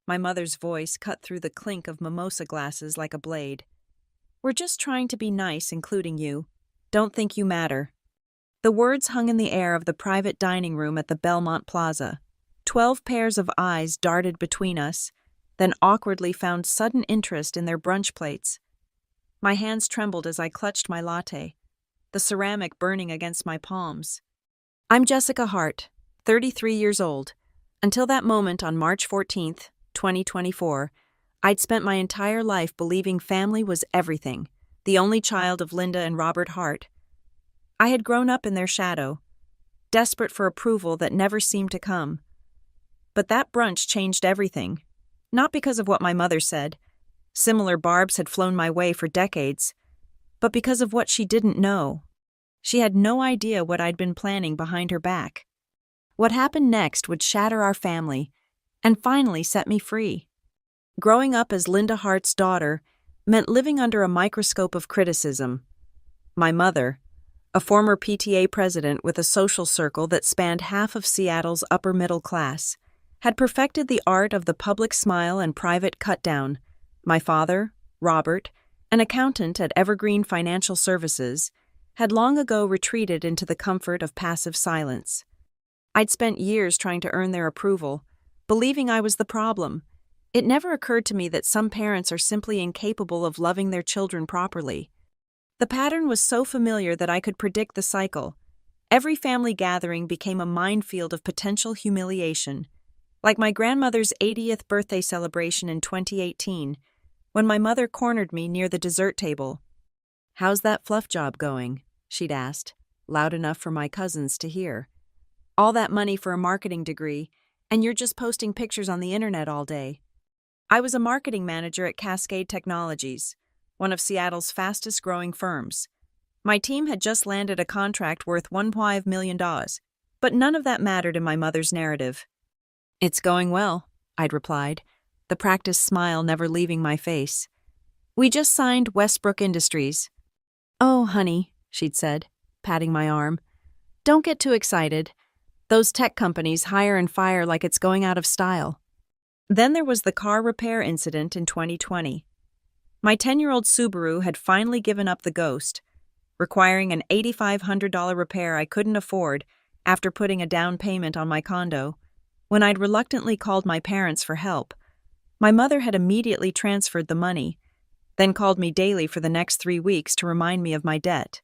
My mother's voice cut through the clink of mimosa glasses like a blade. "We're just trying to be nice, including you. Don't think you matter." The words hung in the air of the private dining room at the Belmont Plaza. 12 pairs of eyes darted between us, then awkwardly found sudden interest in their brunch plates. My hands trembled as I clutched my latte, the ceramic burning against my palms. I'm Jessica Hart, 33 years old. Until that moment on March 14th, 2024, I'd spent my entire life believing family was everything, the only child of Linda and Robert Hart. I had grown up in their shadow, desperate for approval that never seemed to come. But that brunch changed everything, not because of what my mother said. Similar barbs had flown my way for decades, but because of what she didn't know. She had no idea what I'd been planning behind her back. What happened next would shatter our family and finally set me free. Growing up as Linda Hart's daughter meant living under a microscope of criticism. My mother, a former PTA president with a social circle that spanned half of Seattle's upper middle class, had perfected the art of the public smile and private cut-down. My father, Robert, an accountant at Evergreen Financial Services, had long ago retreated into the comfort of passive silence. I'd spent years trying to earn their approval, believing I was the problem. It never occurred to me that some parents are simply incapable of loving their children properly. The pattern was so familiar that I could predict the cycle. Every family gathering became a minefield of potential humiliation, like my grandmother's 80th birthday celebration in 2018, when my mother cornered me near the dessert table. "How's that fluff job going?" she'd asked, loud enough for my cousins to hear. "All that money for a marketing degree, and you're just posting pictures on the internet all day." I was a marketing manager at Cascade Technologies, one of Seattle's fastest-growing firms. My team had just landed a contract worth $1.5 million, but none of that mattered in my mother's narrative. "It's going well," I'd replied, the practiced smile never leaving my face. "We just signed Westbrook Industries." "Oh, honey," she'd said, patting my arm. "Don't get too excited. Those tech companies hire and fire like it's going out of style." Then there was the car repair incident in 2020. My 10-year-old Subaru had finally given up the ghost, requiring an $8,500 repair I couldn't afford after putting a down payment on my condo. When I'd reluctantly called my parents for help, my mother had immediately transferred the money, then called me daily for the next 3 weeks to remind me of my debt.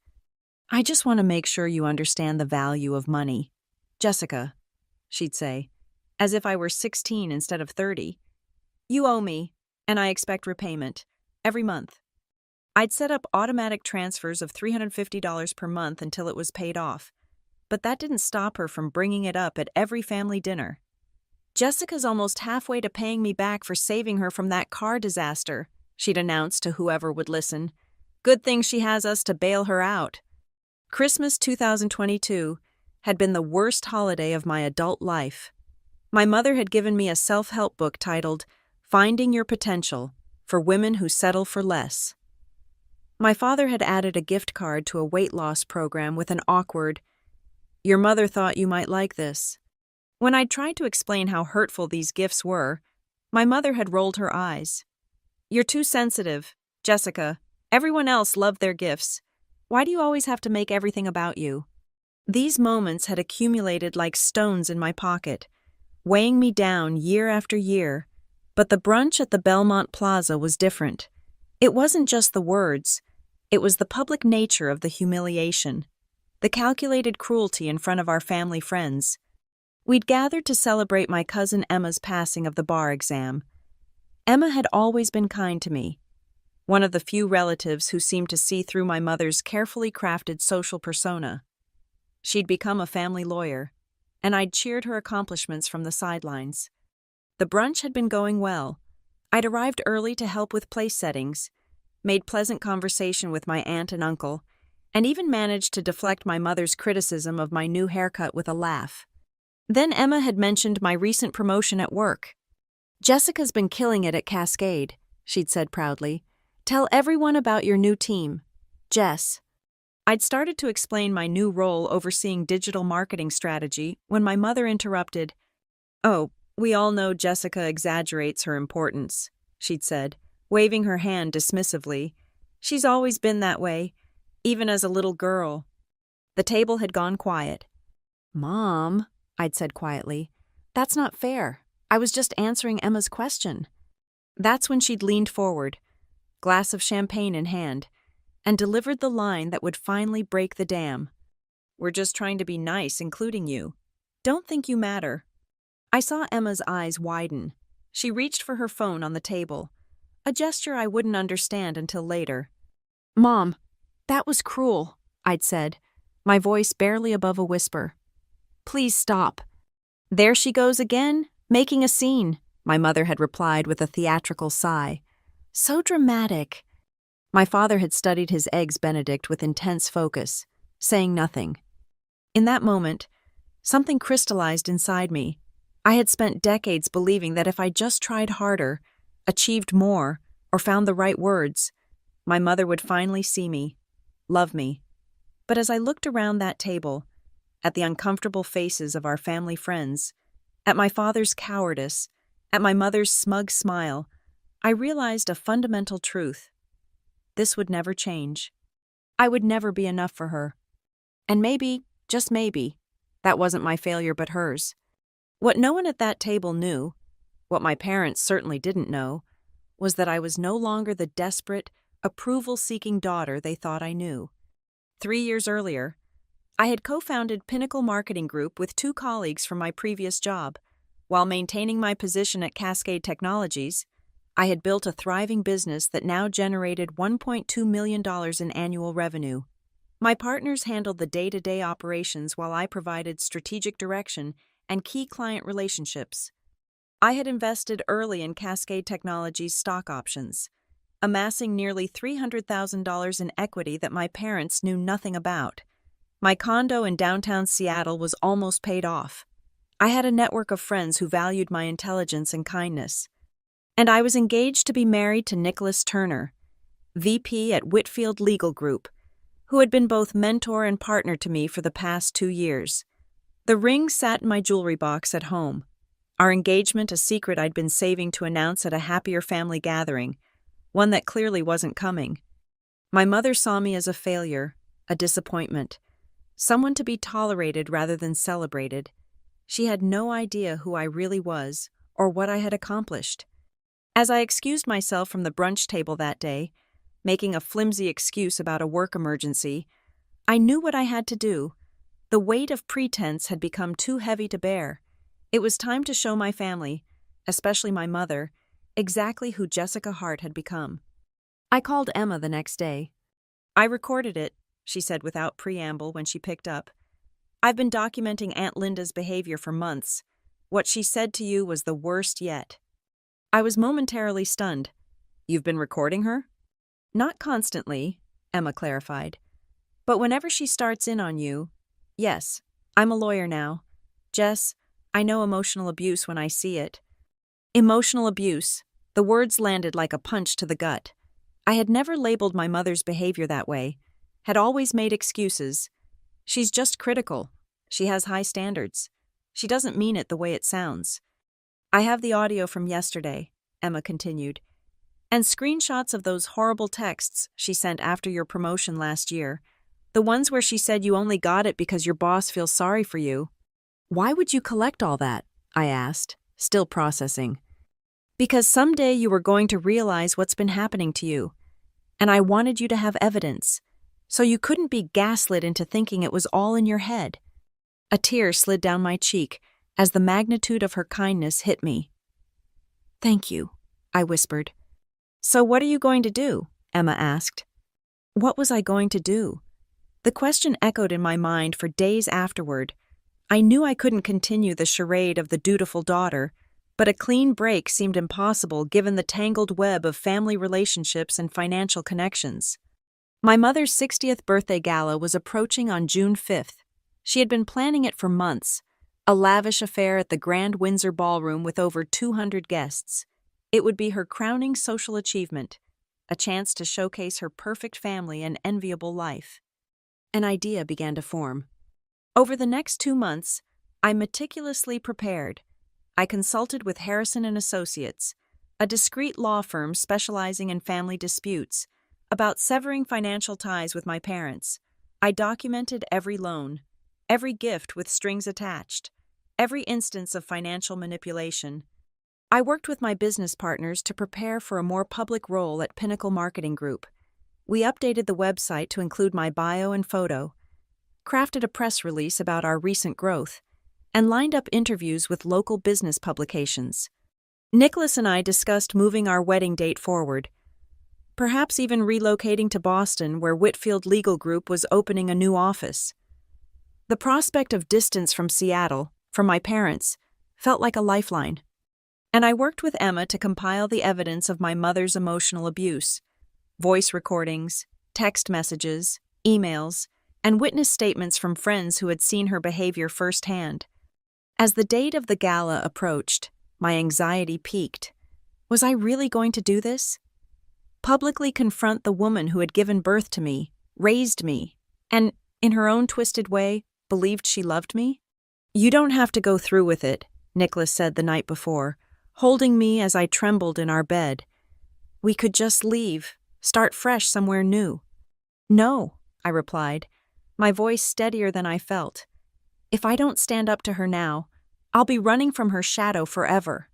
"I just want to make sure you understand the value of money, Jessica," she'd say, as if I were 16 instead of 30. "You owe me, and I expect repayment, every month." I'd set up automatic transfers of $350 per month until it was paid off, but that didn't stop her from bringing it up at every family dinner. "Jessica's almost halfway to paying me back for saving her from that car disaster," she'd announce to whoever would listen. "Good thing she has us to bail her out." Christmas 2022 had been the worst holiday of my adult life. My mother had given me a self-help book titled "Finding Your Potential for Women Who Settle for Less." My father had added a gift card to a weight loss program with an awkward, "Your mother thought you might like this." When I tried to explain how hurtful these gifts were, my mother had rolled her eyes. "You're too sensitive, Jessica. Everyone else loved their gifts. Why do you always have to make everything about you?" These moments had accumulated like stones in my pocket, weighing me down year after year. But the brunch at the Belmont Plaza was different. It wasn't just the words. It was the public nature of the humiliation, the calculated cruelty in front of our family friends. We'd gathered to celebrate my cousin Emma's passing of the bar exam. Emma had always been kind to me, one of the few relatives who seemed to see through my mother's carefully crafted social persona. She'd become a family lawyer, and I'd cheered her accomplishments from the sidelines. The brunch had been going well. I'd arrived early to help with place settings, made pleasant conversation with my aunt and uncle, and even managed to deflect my mother's criticism of my new haircut with a laugh. Then Emma had mentioned my recent promotion at work. "Jessica's been killing it at Cascade," she'd said proudly. "Tell everyone about your new team. Jess." I'd started to explain my new role overseeing digital marketing strategy when my mother interrupted. "Oh, We all know Jessica exaggerates her importance, she'd said, waving her hand dismissively. She's always been that way, even as a little girl. The table had gone quiet. Mom, I'd said quietly, that's not fair. I was just answering Emma's question. That's when she'd leaned forward, glass of champagne in hand, and delivered the line that would finally break the dam. We're just trying to be nice, including you. Don't think you matter. I saw Emma's eyes widen. She reached for her phone on the table, a gesture I wouldn't understand until later. Mom, that was cruel, I'd said, my voice barely above a whisper. Please stop. There she goes again, making a scene, my mother had replied with a theatrical sigh. So dramatic. My father had studied his Eggs Benedict with intense focus, saying nothing. In that moment, something crystallized inside me. I had spent decades believing that if I just tried harder, achieved more, or found the right words, my mother would finally see me, love me. But as I looked around that table, at the uncomfortable faces of our family friends, at my father's cowardice, at my mother's smug smile, I realized a fundamental truth. This would never change. I would never be enough for her. And maybe, just maybe, that wasn't my failure but hers. What no one at that table knew, what my parents certainly didn't know, was that I was no longer the desperate, approval-seeking daughter they thought I knew. 3 years earlier, I had co-founded Pinnacle Marketing Group with 2 colleagues from my previous job. While maintaining my position at Cascade Technologies, I had built a thriving business that now generated $1.2 million in annual revenue. My partners handled the day-to-day operations while I provided strategic direction and key client relationships. I had invested early in Cascade Technologies stock options, amassing nearly $300,000 in equity that my parents knew nothing about. My condo in downtown Seattle was almost paid off. I had a network of friends who valued my intelligence and kindness. And I was engaged to be married to Nicholas Turner, VP at Whitfield Legal Group, who had been both mentor and partner to me for the past 2 years. The ring sat in my jewelry box at home, our engagement a secret I'd been saving to announce at a happier family gathering, one that clearly wasn't coming. My mother saw me as a failure, a disappointment, someone to be tolerated rather than celebrated. She had no idea who I really was or what I had accomplished. As I excused myself from the brunch table that day, making a flimsy excuse about a work emergency, I knew what I had to do. The weight of pretense had become too heavy to bear. It was time to show my family, especially my mother, exactly who Jessica Hart had become. I called Emma the next day. I recorded it, she said without preamble when she picked up. I've been documenting Aunt Linda's behavior for months. What she said to you was the worst yet. I was momentarily stunned. You've been recording her? Not constantly, Emma clarified. But whenever she starts in on you, yes, I'm a lawyer now. Jess, I know emotional abuse when I see it. Emotional abuse. The words landed like a punch to the gut. I had never labeled my mother's behavior that way, had always made excuses. She's just critical. She has high standards. She doesn't mean it the way it sounds. I have the audio from yesterday, Emma continued, and screenshots of those horrible texts she sent after your promotion last year, the ones where she said you only got it because your boss feels sorry for you. Why would you collect all that? I asked, still processing. Because someday you were going to realize what's been happening to you, and I wanted you to have evidence, so you couldn't be gaslit into thinking it was all in your head. A tear slid down my cheek as the magnitude of her kindness hit me. Thank you, I whispered. So what are you going to do? Emma asked. What was I going to do? The question echoed in my mind for days afterward. I knew I couldn't continue the charade of the dutiful daughter, but a clean break seemed impossible given the tangled web of family relationships and financial connections. My mother's 60th birthday gala was approaching on June 5th. She had been planning it for months, a lavish affair at the Grand Windsor Ballroom with over 200 guests. It would be her crowning social achievement, a chance to showcase her perfect family and enviable life. An idea began to form. Over the next 2 months, I meticulously prepared. I consulted with Harrison and Associates, a discreet law firm specializing in family disputes, about severing financial ties with my parents. I documented every loan, every gift with strings attached, every instance of financial manipulation. I worked with my business partners to prepare for a more public role at Pinnacle Marketing Group. We updated the website to include my bio and photo, crafted a press release about our recent growth, and lined up interviews with local business publications. Nicholas and I discussed moving our wedding date forward, perhaps even relocating to Boston, where Whitfield Legal Group was opening a new office. The prospect of distance from Seattle, from my parents, felt like a lifeline. And I worked with Emma to compile the evidence of my mother's emotional abuse: voice recordings, text messages, emails, and witness statements from friends who had seen her behavior firsthand. As the date of the gala approached, my anxiety peaked. Was I really going to do this? Publicly confront the woman who had given birth to me, raised me, and, in her own twisted way, believed she loved me? "You don't have to go through with it," Nicholas said the night before, holding me as I trembled in our bed. "We could just leave, start fresh somewhere new." "No," I replied, my voice steadier than I felt. "If I don't stand up to her now, I'll be running from her shadow forever."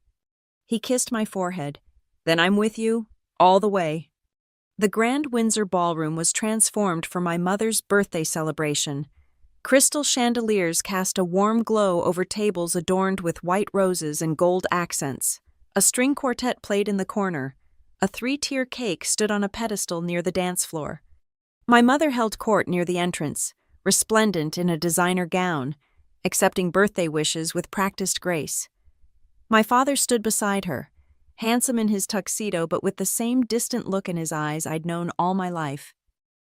He kissed my forehead. "Then I'm with you, all the way." The Grand Windsor Ballroom was transformed for my mother's birthday celebration. Crystal chandeliers cast a warm glow over tables adorned with white roses and gold accents. A string quartet played in the corner. A 3-tier cake stood on a pedestal near the dance floor. My mother held court near the entrance, resplendent in a designer gown, accepting birthday wishes with practiced grace. My father stood beside her, handsome in his tuxedo but with the same distant look in his eyes I'd known all my life.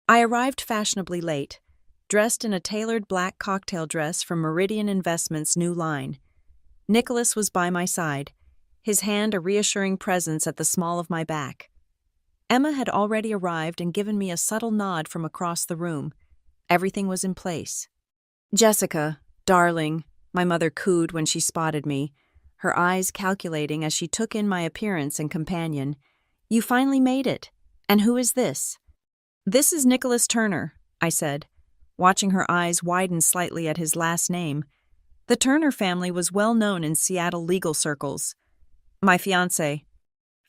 I arrived fashionably late, dressed in a tailored black cocktail dress from Meridian Investments' new line. Nicholas was by my side, his hand a reassuring presence at the small of my back. Emma had already arrived and given me a subtle nod from across the room. Everything was in place. "Jessica, darling," my mother cooed when she spotted me, her eyes calculating as she took in my appearance and companion. "You finally made it. And who is this?" "This is Nicholas Turner," I said, watching her eyes widen slightly at his last name. The Turner family was well known in Seattle legal circles. "My fiancé."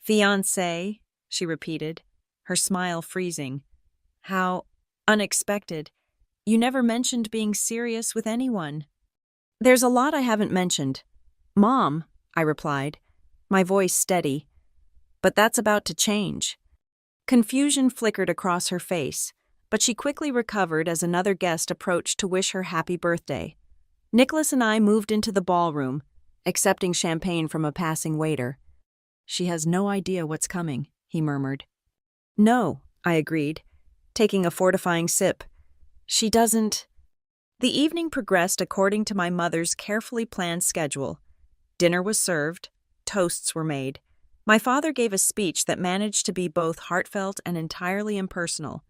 "Fiancé?" she repeated, her smile freezing. "How unexpected. You never mentioned being serious with anyone." "There's a lot I haven't mentioned. Mom," I replied, my voice steady. "But that's about to change." Confusion flickered across her face, but she quickly recovered as another guest approached to wish her happy birthday. Nicholas and I moved into the ballroom, accepting champagne from a passing waiter. "She has no idea what's coming," he murmured. "No," I agreed, taking a fortifying sip. "She doesn't." The evening progressed according to my mother's carefully planned schedule. Dinner was served, toasts were made. My father gave a speech that managed to be both heartfelt and entirely impersonal,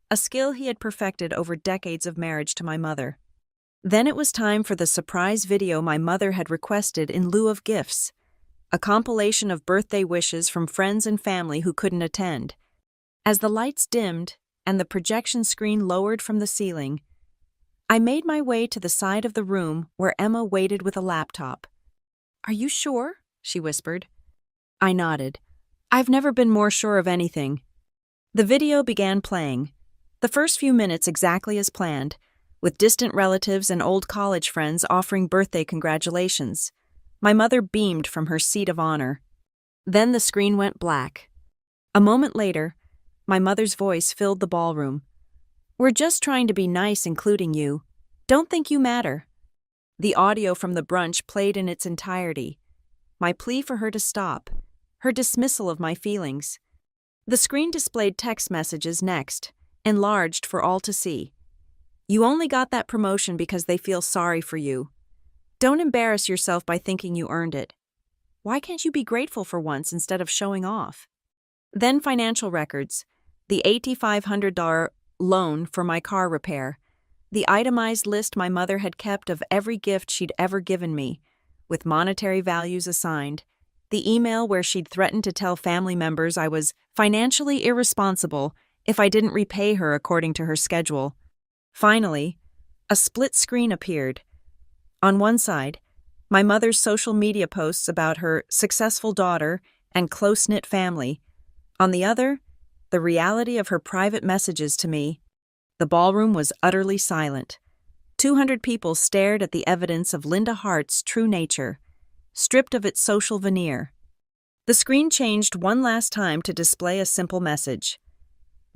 a skill he had perfected over decades of marriage to my mother. Then it was time for the surprise video my mother had requested in lieu of gifts, a compilation of birthday wishes from friends and family who couldn't attend. As the lights dimmed and the projection screen lowered from the ceiling, I made my way to the side of the room where Emma waited with a laptop. "Are you sure?" she whispered. I nodded. "I've never been more sure of anything." The video began playing, the first few minutes exactly as planned, with distant relatives and old college friends offering birthday congratulations. My mother beamed from her seat of honor. Then the screen went black. A moment later, my mother's voice filled the ballroom. "We're just trying to be nice, including you. Don't think you matter." The audio from the brunch played in its entirety. My plea for her to stop, her dismissal of my feelings. The screen displayed text messages next, enlarged for all to see. "You only got that promotion because they feel sorry for you. Don't embarrass yourself by thinking you earned it. Why can't you be grateful for once instead of showing off?" Then financial records, the $8,500 loan for my car repair, the itemized list my mother had kept of every gift she'd ever given me, with monetary values assigned, the email where she'd threatened to tell family members I was financially irresponsible if I didn't repay her according to her schedule. Finally, a split screen appeared. On one side, my mother's social media posts about her successful daughter and close-knit family. On the other, the reality of her private messages to me. The ballroom was utterly silent. 200 people stared at the evidence of Linda Hart's true nature, stripped of its social veneer. The screen changed one last time to display a simple message.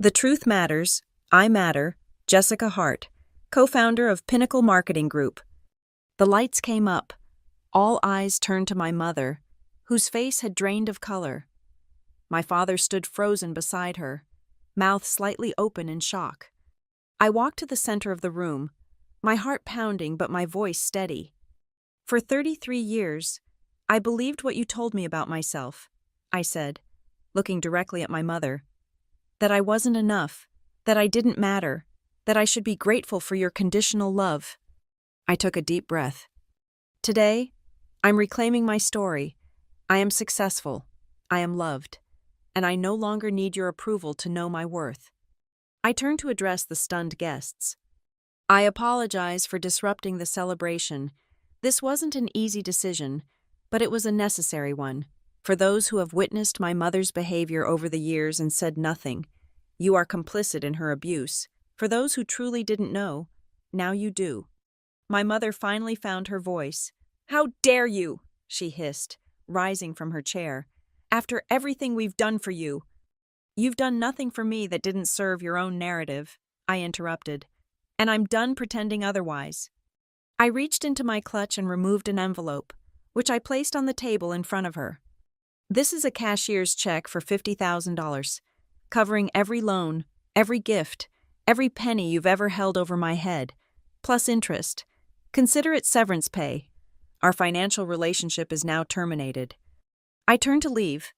The truth matters, I matter, Jessica Hart, co-founder of Pinnacle Marketing Group. The lights came up. All eyes turned to my mother, whose face had drained of color. My father stood frozen beside her, mouth slightly open in shock. I walked to the center of the room, my heart pounding but my voice steady. For 33 years, I believed what you told me about myself, I said, looking directly at my mother. That I wasn't enough, that I didn't matter, that I should be grateful for your conditional love. I took a deep breath. Today, I'm reclaiming my story. I am successful. I am loved. And I no longer need your approval to know my worth. I turned to address the stunned guests. I apologize for disrupting the celebration. This wasn't an easy decision, but it was a necessary one. For those who have witnessed my mother's behavior over the years and said nothing, you are complicit in her abuse. For those who truly didn't know, now you do. My mother finally found her voice. How dare you, she hissed, rising from her chair. After everything we've done for you. You've done nothing for me that didn't serve your own narrative, I interrupted. And I'm done pretending otherwise. I reached into my clutch and removed an envelope, which I placed on the table in front of her. This is a cashier's check for $50,000, covering every loan, every gift, every penny you've ever held over my head, plus interest. Consider it severance pay. Our financial relationship is now terminated. I turned to leave,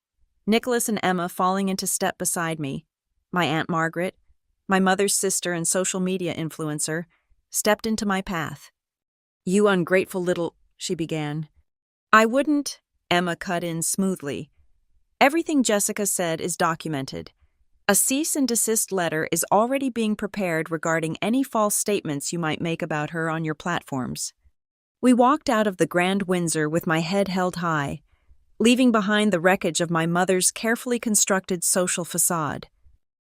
Nicholas and Emma falling into step beside me. My Aunt Margaret, my mother's sister and social media influencer, stepped into my path. You ungrateful little, she began. I wouldn't, Emma cut in smoothly. Everything Jessica said is documented. A cease and desist letter is already being prepared regarding any false statements you might make about her on your platforms. We walked out of the Grand Windsor with my head held high, leaving behind the wreckage of my mother's carefully constructed social facade.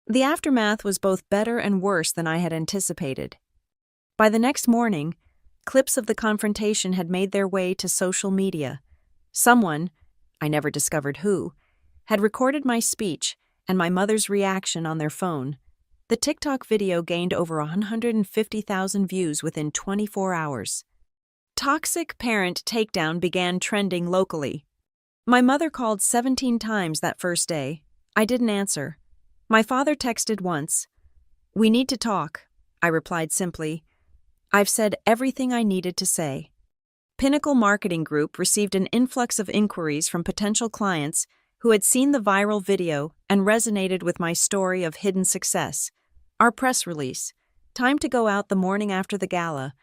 The aftermath was both better and worse than I had anticipated. By the next morning, clips of the confrontation had made their way to social media. Someone, I never discovered who, had recorded my speech and my mother's reaction on their phone. The TikTok video gained over 150,000 views within 24 hours. Toxic parent takedown began trending locally. My mother called 17 times that first day. I didn't answer. My father texted once. We need to talk, I replied simply. I've said everything I needed to say. Pinnacle Marketing Group received an influx of inquiries from potential clients who had seen the viral video and resonated with my story of hidden success. Our press release, Time to Go Out the Morning After the Gala,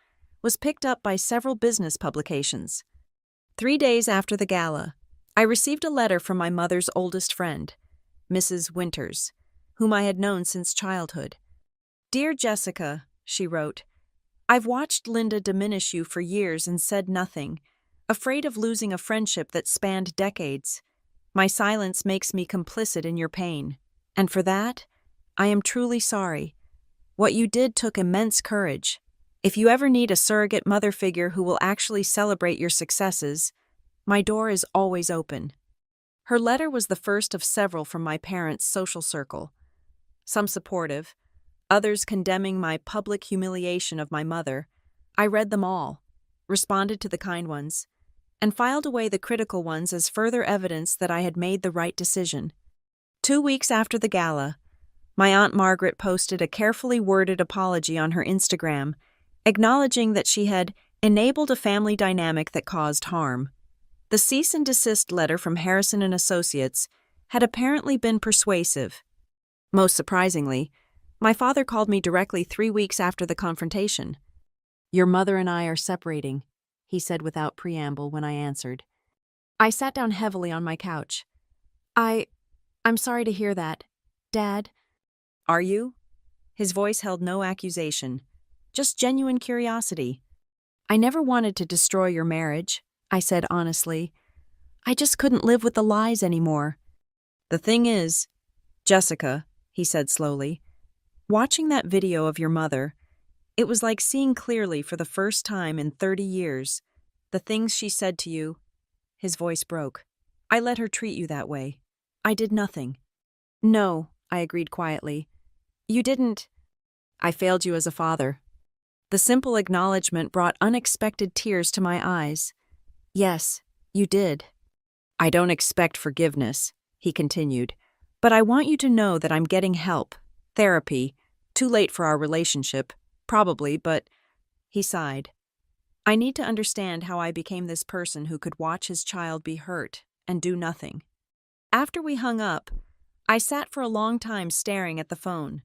was picked up by several business publications. 3 days after the gala, I received a letter from my mother's oldest friend, Mrs. Winters, whom I had known since childhood. Dear Jessica, she wrote, I've watched Linda diminish you for years and said nothing, afraid of losing a friendship that spanned decades. My silence makes me complicit in your pain, and for that, I am truly sorry. What you did took immense courage. If you ever need a surrogate mother figure who will actually celebrate your successes, my door is always open. Her letter was the first of several from my parents' social circle. Some supportive, others condemning my public humiliation of my mother. I read them all, responded to the kind ones, and filed away the critical ones as further evidence that I had made the right decision. 2 weeks after the gala, my Aunt Margaret posted a carefully worded apology on her Instagram, acknowledging that she had enabled a family dynamic that caused harm. The cease and desist letter from Harrison and Associates had apparently been persuasive. Most surprisingly, my father called me directly 3 weeks after the confrontation. Your mother and I are separating, he said without preamble when I answered. I sat down heavily on my couch. I'm sorry to hear that, Dad. Are you? His voice held no accusation, just genuine curiosity. I never wanted to destroy your marriage, I said honestly. I just couldn't live with the lies anymore. The thing is, Jessica, he said slowly, watching that video of your mother, it was like seeing clearly for the first time in 30 years. The things she said to you. His voice broke. I let her treat you that way. I did nothing. No, I agreed quietly. You didn't. I failed you as a father. The simple acknowledgement brought unexpected tears to my eyes. Yes, you did. I don't expect forgiveness, he continued, but I want you to know that I'm getting help, therapy, too late for our relationship, probably, but he sighed. I need to understand how I became this person who could watch his child be hurt and do nothing. After we hung up, I sat for a long time staring at the phone.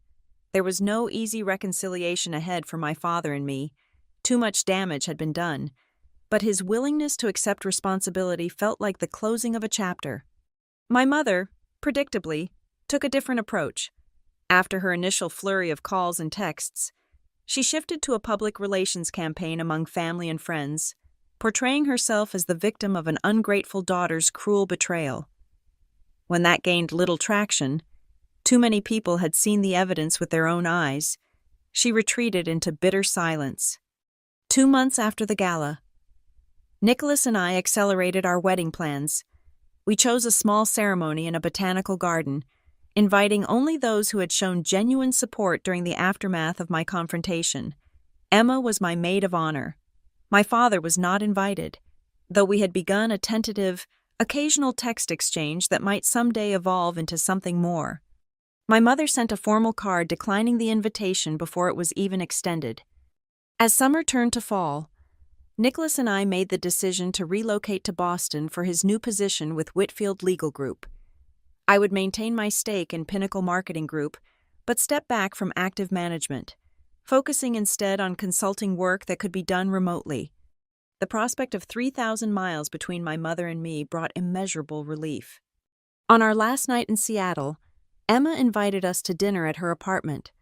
There was no easy reconciliation ahead for my father and me. Too much damage had been done, but his willingness to accept responsibility felt like the closing of a chapter. My mother, predictably, took a different approach. After her initial flurry of calls and texts, she shifted to a public relations campaign among family and friends, portraying herself as the victim of an ungrateful daughter's cruel betrayal. When that gained little traction, too many people had seen the evidence with their own eyes, she retreated into bitter silence. 2 months after the gala, Nicholas and I accelerated our wedding plans. We chose a small ceremony in a botanical garden, inviting only those who had shown genuine support during the aftermath of my confrontation. Emma was my maid of honor. My father was not invited, though we had begun a tentative, occasional text exchange that might someday evolve into something more. My mother sent a formal card declining the invitation before it was even extended. As summer turned to fall, Nicholas and I made the decision to relocate to Boston for his new position with Whitfield Legal Group. I would maintain my stake in Pinnacle Marketing Group, but step back from active management, focusing instead on consulting work that could be done remotely. The prospect of 3,000 miles between my mother and me brought immeasurable relief. On our last night in Seattle, Emma invited us to dinner at her apartment.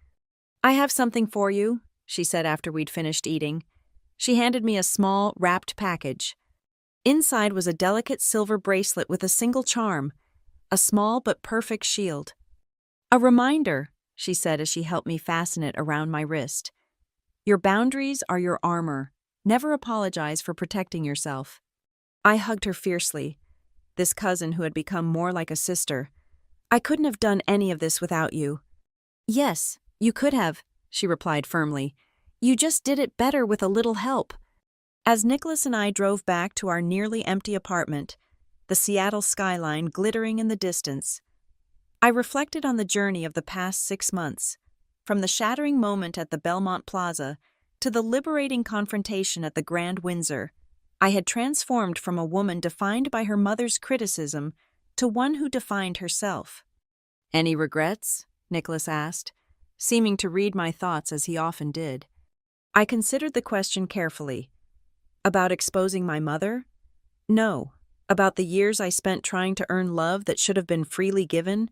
I have something for you, she said after we'd finished eating. She handed me a small, wrapped package. Inside was a delicate silver bracelet with a single charm, a small but perfect shield. A reminder, she said as she helped me fasten it around my wrist. Your boundaries are your armor. Never apologize for protecting yourself. I hugged her fiercely, this cousin who had become more like a sister. I couldn't have done any of this without you. Yes, you could have, she replied firmly. You just did it better with a little help. As Nicholas and I drove back to our nearly empty apartment, the Seattle skyline glittering in the distance, I reflected on the journey of the past 6 months, from the shattering moment at the Belmont Plaza to the liberating confrontation at the Grand Windsor. I had transformed from a woman defined by her mother's criticism to one who defined herself. Any regrets? Nicholas asked, seeming to read my thoughts as he often did. I considered the question carefully. About exposing my mother? No. About the years I spent trying to earn love that should have been freely given?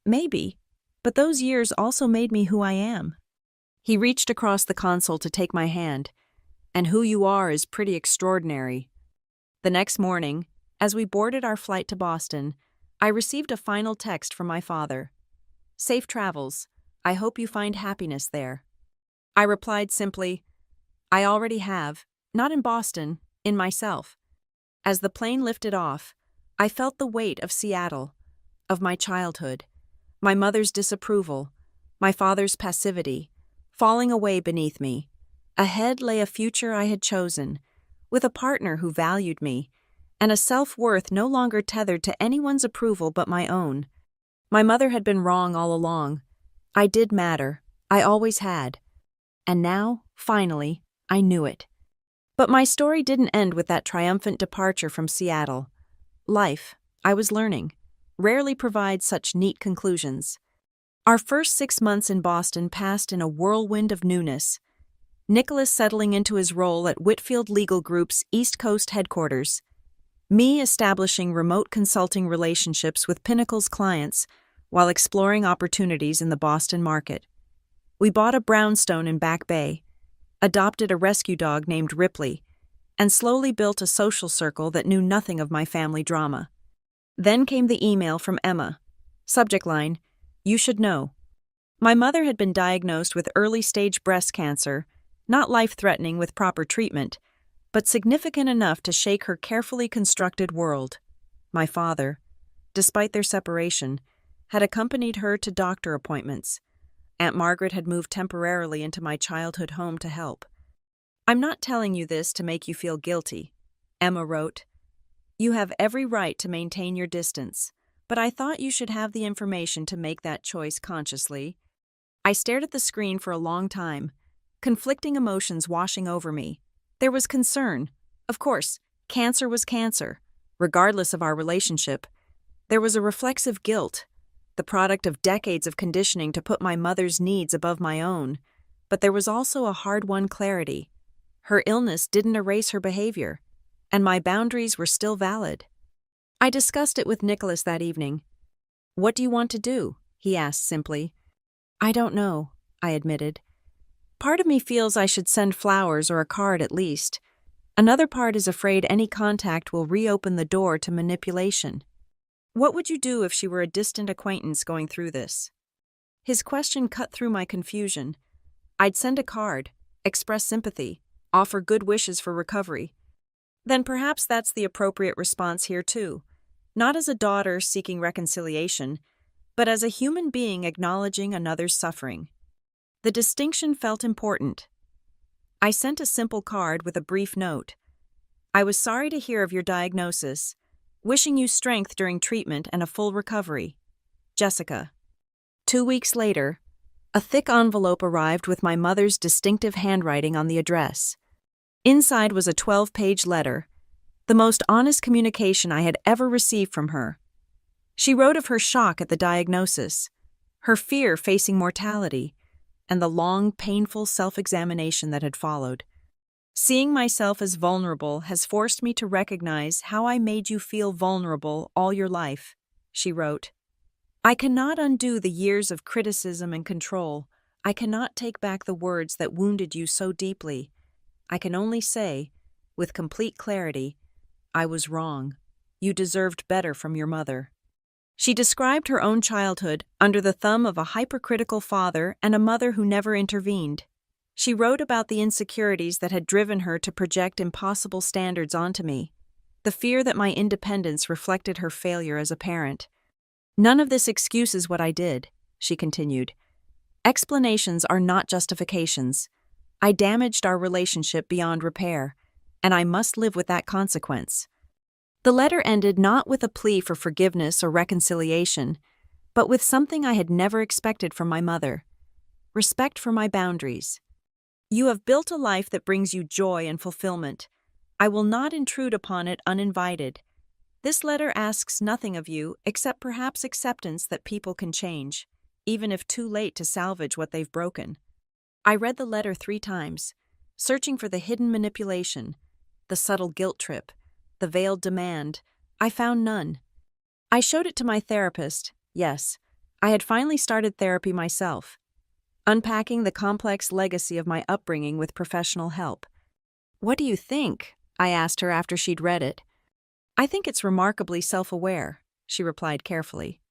Maybe, but those years also made me who I am. He reached across the console to take my hand, and who you are is pretty extraordinary. The next morning, as we boarded our flight to Boston, I received a final text from my father. Safe travels. I hope you find happiness there. I replied simply, I already have, not in Boston, in myself. As the plane lifted off, I felt the weight of Seattle, of my childhood, my mother's disapproval, my father's passivity, falling away beneath me. Ahead lay a future I had chosen, with a partner who valued me, and a self-worth no longer tethered to anyone's approval but my own. My mother had been wrong all along. I did matter. I always had. And now, finally, I knew it. But my story didn't end with that triumphant departure from Seattle. Life, I was learning, rarely provides such neat conclusions. Our first 6 months in Boston passed in a whirlwind of newness. Nicholas settling into his role at Whitfield Legal Group's East Coast headquarters. Me establishing remote consulting relationships with Pinnacle's clients while exploring opportunities in the Boston market. We bought a brownstone in Back Bay, adopted a rescue dog named Ripley, and slowly built a social circle that knew nothing of my family drama. Then came the email from Emma. Subject line, "You should know." My mother had been diagnosed with early-stage breast cancer, not life-threatening with proper treatment, but significant enough to shake her carefully constructed world. My father, despite their separation, had accompanied her to doctor appointments. Aunt Margaret had moved temporarily into my childhood home to help. "I'm not telling you this to make you feel guilty," Emma wrote. "You have every right to maintain your distance, but I thought you should have the information to make that choice consciously." I stared at the screen for a long time, conflicting emotions washing over me. There was concern. Of course, cancer was cancer, regardless of our relationship. There was a reflexive guilt, the product of decades of conditioning to put my mother's needs above my own. But there was also a hard-won clarity. Her illness didn't erase her behavior, and my boundaries were still valid. I discussed it with Nicholas that evening. "What do you want to do?" he asked simply. "I don't know," I admitted. "Part of me feels I should send flowers or a card at least. Another part is afraid any contact will reopen the door to manipulation." "What would you do if she were a distant acquaintance going through this?" His question cut through my confusion. I'd send a card, express sympathy, offer good wishes for recovery. Then perhaps that's the appropriate response here too. Not as a daughter seeking reconciliation, but as a human being acknowledging another's suffering. The distinction felt important. I sent a simple card with a brief note. "I was sorry to hear of your diagnosis. Wishing you strength during treatment and a full recovery. Jessica." 2 weeks later, a thick envelope arrived with my mother's distinctive handwriting on the address. Inside was a 12-page letter, the most honest communication I had ever received from her. She wrote of her shock at the diagnosis, her fear facing mortality, and the long, painful self-examination that had followed. "Seeing myself as vulnerable has forced me to recognize how I made you feel vulnerable all your life," she wrote. "I cannot undo the years of criticism and control. I cannot take back the words that wounded you so deeply. I can only say, with complete clarity, I was wrong. You deserved better from your mother." She described her own childhood under the thumb of a hypercritical father and a mother who never intervened. She wrote about the insecurities that had driven her to project impossible standards onto me, the fear that my independence reflected her failure as a parent. "None of this excuses what I did," she continued. "Explanations are not justifications. I damaged our relationship beyond repair, and I must live with that consequence." The letter ended not with a plea for forgiveness or reconciliation, but with something I had never expected from my mother: respect for my boundaries. "You have built a life that brings you joy and fulfillment. I will not intrude upon it uninvited. This letter asks nothing of you except perhaps acceptance that people can change, even if too late to salvage what they've broken." I read the letter 3 times, searching for the hidden manipulation, the subtle guilt trip, the veiled demand. I found none. I showed it to my therapist. Yes, I had finally started therapy myself, unpacking the complex legacy of my upbringing with professional help. "What do you think?" I asked her after she'd read it. "I think it's remarkably self-aware," she replied carefully.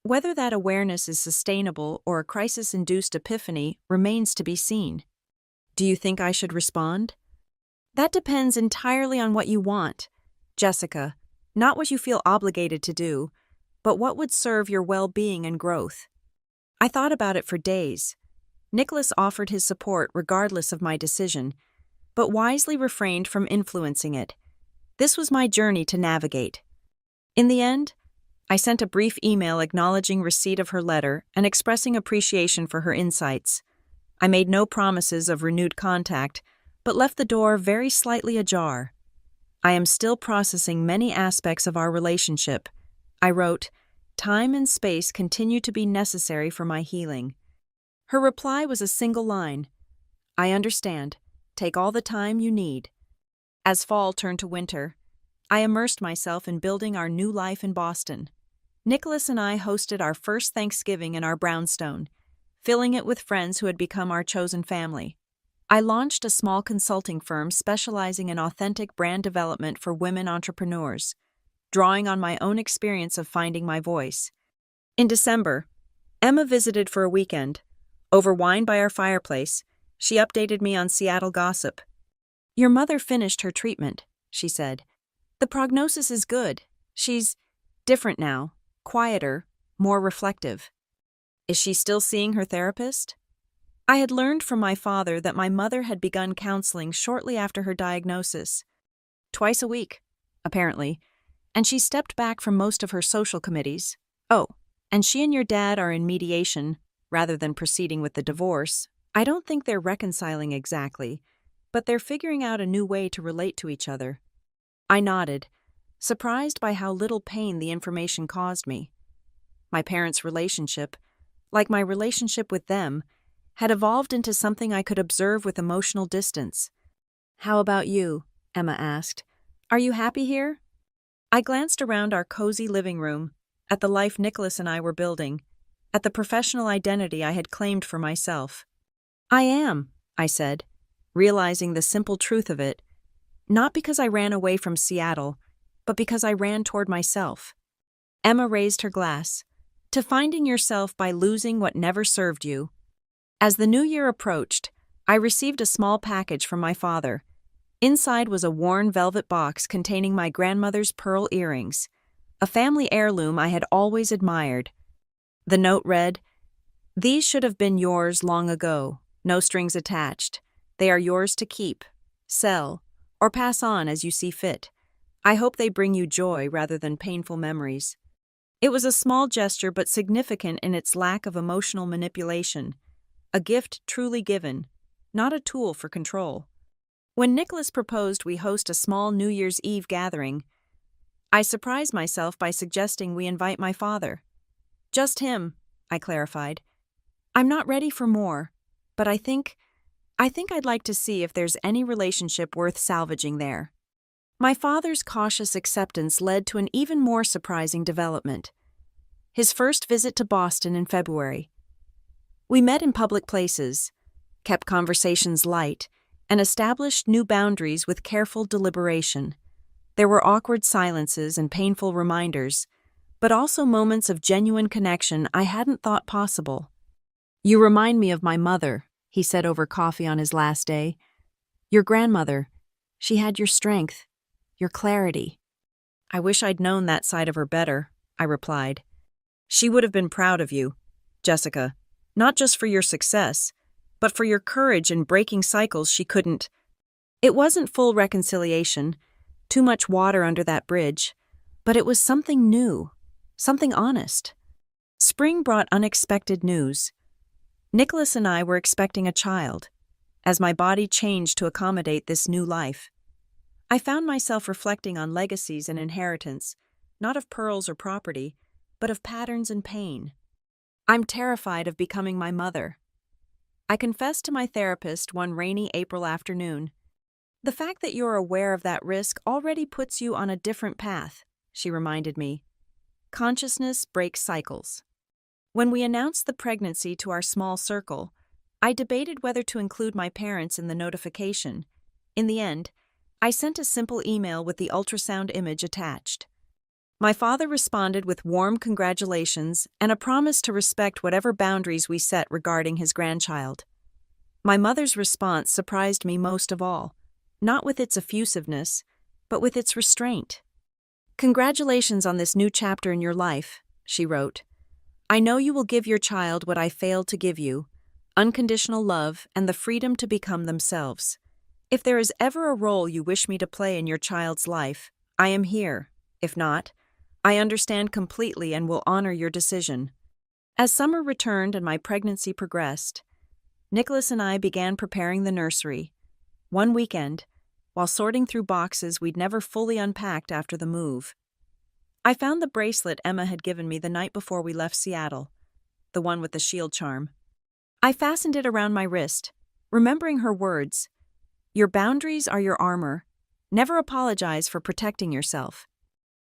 Whether that awareness is sustainable or a crisis-induced epiphany remains to be seen. "Do you think I should respond?" "That depends entirely on what you want, Jessica, not what you feel obligated to do, but what would serve your well-being and growth." I thought about it for days. Nicholas offered his support regardless of my decision, but wisely refrained from influencing it. This was my journey to navigate. In the end, I sent a brief email acknowledging receipt of her letter and expressing appreciation for her insights. I made no promises of renewed contact, but left the door very slightly ajar. "I am still processing many aspects of our relationship," I wrote. "Time and space continue to be necessary for my healing." Her reply was a single line: I understand. Take all the time you need. As fall turned to winter, I immersed myself in building our new life in Boston. Nicholas and I hosted our first Thanksgiving in our brownstone, filling it with friends who had become our chosen family. I launched a small consulting firm specializing in authentic brand development for women entrepreneurs, drawing on my own experience of finding my voice. In December, Emma visited for a weekend. Over wine by our fireplace, she updated me on Seattle gossip. "Your mother finished her treatment," she said. "The prognosis is good. She's different now, quieter, more reflective." "Is she still seeing her therapist?" I had learned from my father that my mother had begun counseling shortly after her diagnosis. Twice a week, apparently, and she stepped back from most of her social committees. "Oh, and she and your dad are in mediation, rather than proceeding with the divorce. I don't think they're reconciling exactly, but they're figuring out a new way to relate to each other." I nodded, surprised by how little pain the information caused me. My parents' relationship, like my relationship with them, had evolved into something I could observe with emotional distance. "How about you?" Emma asked. "Are you happy here?" I glanced around our cozy living room, at the life Nicholas and I were building, at the professional identity I had claimed for myself. "I am," I said, realizing the simple truth of it, not because I ran away from Seattle, but because I ran toward myself. Emma raised her glass. "To finding yourself by losing what never served you." As the new year approached, I received a small package from my father. Inside was a worn velvet box containing my grandmother's pearl earrings, a family heirloom I had always admired. The note read, "These should have been yours long ago, no strings attached. They are yours to keep, sell, or pass on as you see fit. I hope they bring you joy rather than painful memories." It was a small gesture but significant in its lack of emotional manipulation, a gift truly given, not a tool for control. When Nicholas proposed we host a small New Year's Eve gathering, I surprised myself by suggesting we invite my father. "Just him," I clarified. "I'm not ready for more, but I think I'd like to see if there's any relationship worth salvaging there." My father's cautious acceptance led to an even more surprising development. His first visit to Boston in February. We met in public places, kept conversations light, and established new boundaries with careful deliberation. There were awkward silences and painful reminders, but also moments of genuine connection I hadn't thought possible. "You remind me of my mother," he said over coffee on his last day. "Your grandmother. She had your strength, your clarity." "I wish I'd known that side of her better," I replied. "She would have been proud of you, Jessica, not just for your success, but for your courage in breaking cycles she couldn't." It wasn't full reconciliation, too much water under that bridge, but it was something new, something honest. Spring brought unexpected news. Nicholas and I were expecting a child, as my body changed to accommodate this new life. I found myself reflecting on legacies and inheritance, not of pearls or property, but of patterns and pain. "I'm terrified of becoming my mother," I confessed to my therapist one rainy April afternoon. "The fact that you're aware of that risk already puts you on a different path," she reminded me. "Consciousness breaks cycles." When we announced the pregnancy to our small circle, I debated whether to include my parents in the notification. In the end, I sent a simple email with the ultrasound image attached. My father responded with warm congratulations and a promise to respect whatever boundaries we set regarding his grandchild. My mother's response surprised me most of all, not with its effusiveness, but with its restraint. "Congratulations on this new chapter in your life," she wrote. "I know you will give your child what I failed to give you, unconditional love and the freedom to become themselves. If there is ever a role you wish me to play in your child's life, I am here. If not, I understand completely and will honor your decision." As summer returned and my pregnancy progressed, Nicholas and I began preparing the nursery. One weekend, while sorting through boxes we'd never fully unpacked after the move, I found the bracelet Emma had given me the night before we left Seattle, the one with the shield charm. I fastened it around my wrist, remembering her words, "Your boundaries are your armor. Never apologize for protecting yourself."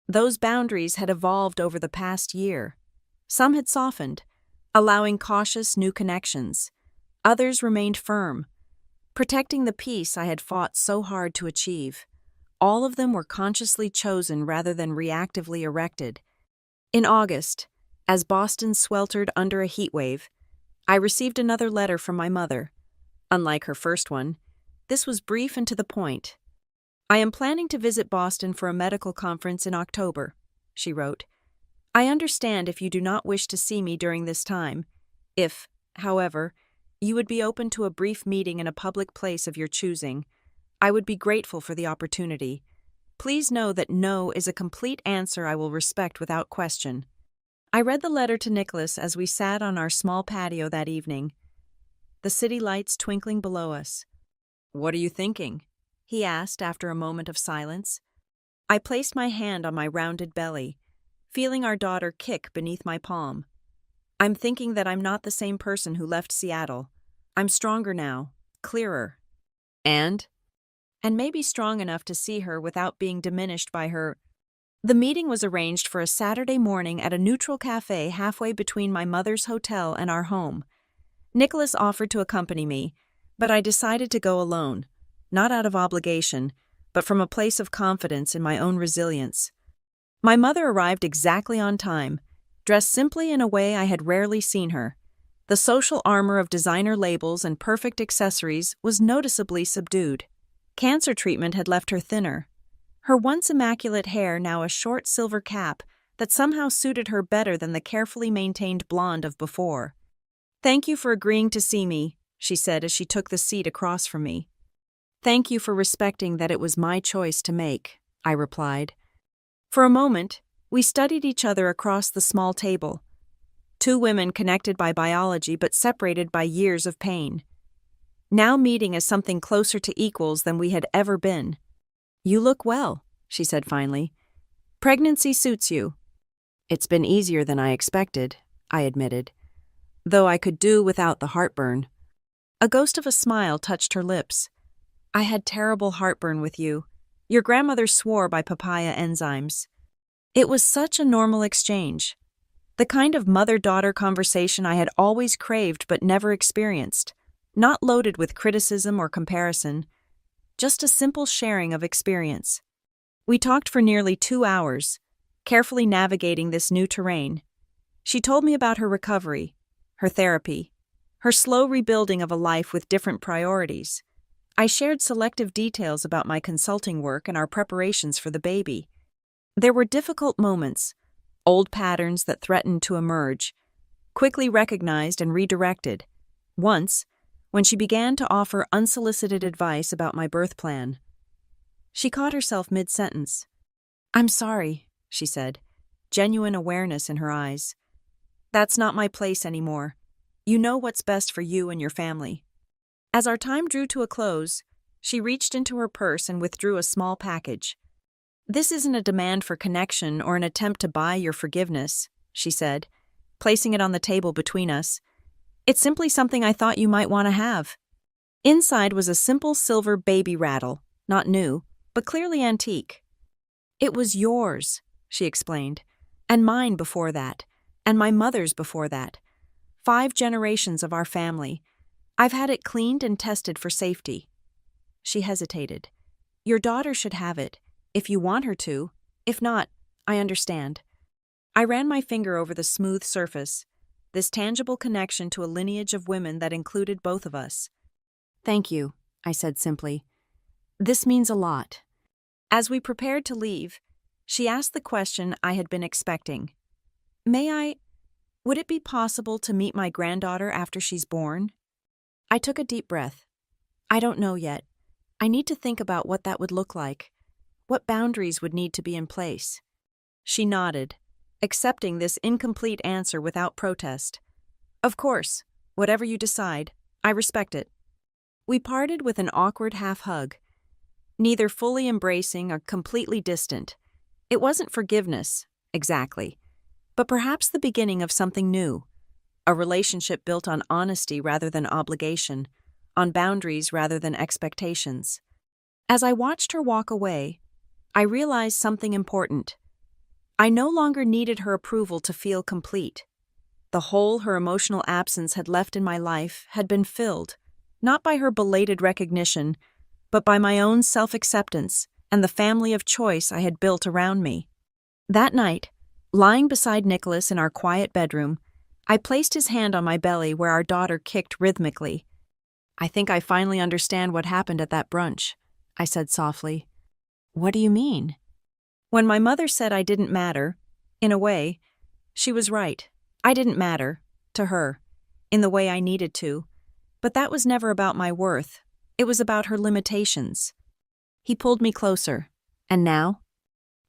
Those boundaries had evolved over the past year. Some had softened, allowing cautious new connections. Others remained firm, protecting the peace I had fought so hard to achieve. All of them were consciously chosen rather than reactively erected. In August, as Boston sweltered under a heatwave, I received another letter from my mother. Unlike her first one, this was brief and to the point. "I am planning to visit Boston for a medical conference in October," she wrote. "I understand if you do not wish to see me during this time. If, however, you would be open to a brief meeting in a public place of your choosing, I would be grateful for the opportunity. Please know that no is a complete answer I will respect without question." I read the letter to Nicholas as we sat on our small patio that evening, the city lights twinkling below us. "What are you thinking?" he asked after a moment of silence. I placed my hand on my rounded belly, feeling our daughter kick beneath my palm. "I'm thinking that I'm not the same person who left Seattle. I'm stronger now, clearer. And? And maybe strong enough to see her without being diminished by her." The meeting was arranged for a Saturday morning at a neutral cafe halfway between my mother's hotel and our home. Nicholas offered to accompany me, but I decided to go alone, not out of obligation, but from a place of confidence in my own resilience. My mother arrived exactly on time, dressed simply in a way I had rarely seen her. The social armor of designer labels and perfect accessories was noticeably subdued. Cancer treatment had left her thinner. Her once immaculate hair now a short silver cap that somehow suited her better than the carefully maintained blonde of before. "Thank you for agreeing to see me," she said as she took the seat across from me. "Thank you for respecting that it was my choice to make," I replied. For a moment, we studied each other across the small table. Two women connected by biology but separated by years of pain. Now meeting as something closer to equals than we had ever been. "You look well," she said finally. "Pregnancy suits you." "It's been easier than I expected," I admitted, though I could do without the heartburn. A ghost of a smile touched her lips. "I had terrible heartburn with you. Your grandmother swore by papaya enzymes." It was such a normal exchange. The kind of mother-daughter conversation I had always craved but never experienced. Not loaded with criticism or comparison. Just a simple sharing of experience. We talked for nearly 2 hours, carefully navigating this new terrain. She told me about her recovery, her therapy, her slow rebuilding of a life with different priorities. I shared selective details about my consulting work and our preparations for the baby. There were difficult moments, old patterns that threatened to emerge, quickly recognized and redirected. Once, when she began to offer unsolicited advice about my birth plan. She caught herself mid-sentence. "I'm sorry," she said, genuine awareness in her eyes. "That's not my place anymore. You know what's best for you and your family." As our time drew to a close, she reached into her purse and withdrew a small package. "This isn't a demand for connection or an attempt to buy your forgiveness," she said, placing it on the table between us. "It's simply something I thought you might want to have." Inside was a simple silver baby rattle, not new, but clearly antique. "It was yours," she explained, "and mine before that, and my mother's before that. 5 generations of our family. I've had it cleaned and tested for safety." She hesitated. "Your daughter should have it, if you want her to. If not, I understand." I ran my finger over the smooth surface, this tangible connection to a lineage of women that included both of us. "Thank you," I said simply. "This means a lot." As we prepared to leave, she asked the question I had been expecting. Would it be possible to meet my granddaughter after she's born?" I took a deep breath. "I don't know yet. I need to think about what that would look like, what boundaries would need to be in place." She nodded, accepting this incomplete answer without protest. "Of course, whatever you decide, I respect it." We parted with an awkward half-hug, neither fully embracing or completely distant. It wasn't forgiveness, exactly, but perhaps the beginning of something new, a relationship built on honesty rather than obligation, on boundaries rather than expectations. As I watched her walk away, I realized something important. I no longer needed her approval to feel complete. The hole her emotional absence had left in my life had been filled, not by her belated recognition, but by my own self-acceptance and the family of choice I had built around me. That night, lying beside Nicholas in our quiet bedroom, I placed his hand on my belly where our daughter kicked rhythmically. "I think I finally understand what happened at that brunch," I said softly. "What do you mean?" "When my mother said I didn't matter, in a way, she was right. I didn't matter, to her, in the way I needed to. But that was never about my worth. It was about her limitations." He pulled me closer. "And now?"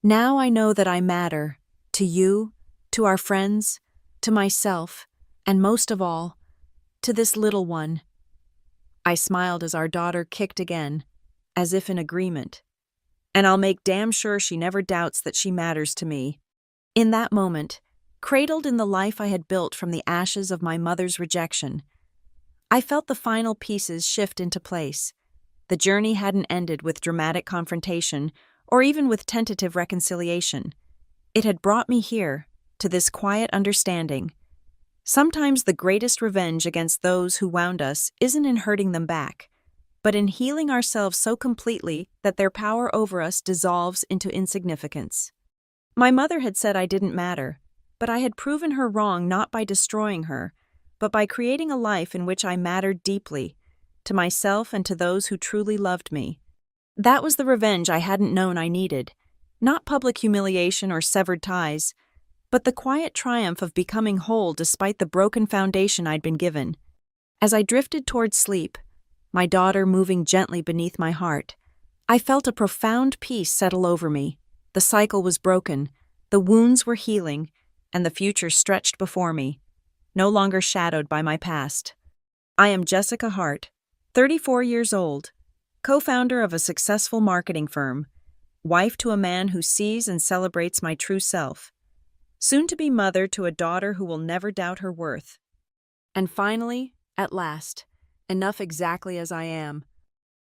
"Now I know that I matter. To you, to our friends, to myself, and most of all, to this little one." I smiled as our daughter kicked again, as if in agreement. "And I'll make damn sure she never doubts that she matters to me." In that moment, cradled in the life I had built from the ashes of my mother's rejection, I felt the final pieces shift into place. The journey hadn't ended with dramatic confrontation or even with tentative reconciliation. It had brought me here, to this quiet understanding. Sometimes the greatest revenge against those who wound us isn't in hurting them back, but in healing ourselves so completely that their power over us dissolves into insignificance. My mother had said I didn't matter, but I had proven her wrong not by destroying her, but by creating a life in which I mattered deeply, to myself and to those who truly loved me. That was the revenge I hadn't known I needed. Not public humiliation or severed ties, but the quiet triumph of becoming whole despite the broken foundation I'd been given. As I drifted toward sleep, my daughter moving gently beneath my heart, I felt a profound peace settle over me. The cycle was broken, the wounds were healing, and the future stretched before me, no longer shadowed by my past. I am Jessica Hart, 34 years old, co-founder of a successful marketing firm, wife to a man who sees and celebrates my true self, soon-to-be mother to a daughter who will never doubt her worth. And finally, at last, enough exactly as I am,